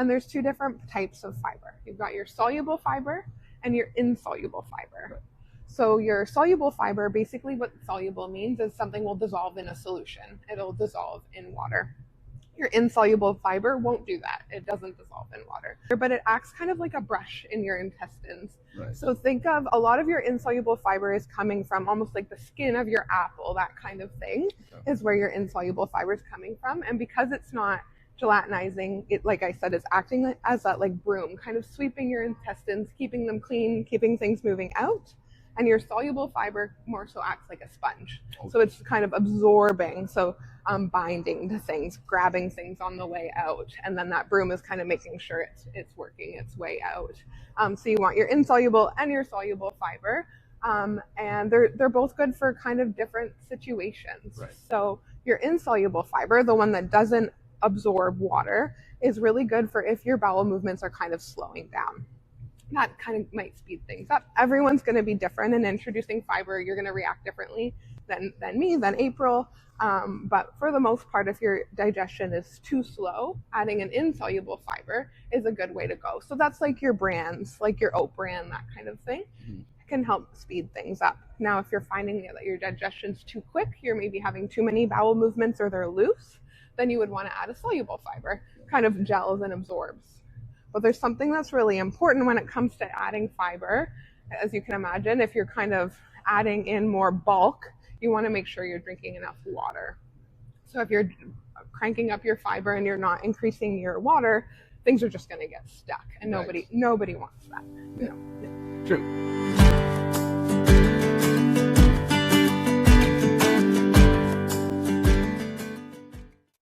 And there's two different types of fiber. You've got your soluble fiber and your insoluble fiber. Right. So your soluble fiber, basically what soluble means is something will dissolve in a solution. It'll dissolve in water. Your insoluble fiber won't do that. It doesn't dissolve in water, but it acts kind of like a brush in your intestines. Right. So think of a lot of your insoluble fiber is coming from almost like the skin of your apple, that kind of thing is where your insoluble fiber is coming from. And because it's not gelatinizing, it, like I said, is acting as that like broom, kind of sweeping your intestines, keeping them clean, keeping things moving out. And your soluble fiber more so acts like a sponge. Okay. So it's kind of absorbing, so binding to things, grabbing things on the way out. And then that broom is kind of making sure it's working its way out. So you want your insoluble and your soluble fiber. And they're both good for kind of different situations. Right. So your insoluble fiber, the one that doesn't absorb water, is really good for if your bowel movements are kind of slowing down. That kind of might speed things up. Everyone's going to be different, and introducing fiber, you're going to react differently than me, than April. But for the most part, if your digestion is too slow, adding an insoluble fiber is a good way to go. So that's like your brands, like your oat bran, that kind of thing. Mm-hmm. Can help speed things up. Now, if you're finding that your digestion's too quick, you're maybe having too many bowel movements or they're loose, then you would want to add a soluble fiber, kind of gels and absorbs. But there's something that's really important when it comes to adding fiber. As you can imagine, if you're kind of adding in more bulk, you want to make sure you're drinking enough water. So if you're cranking up your fiber and you're not increasing your water, things are just going to get stuck, and Right. nobody wants that. Yeah. No. True.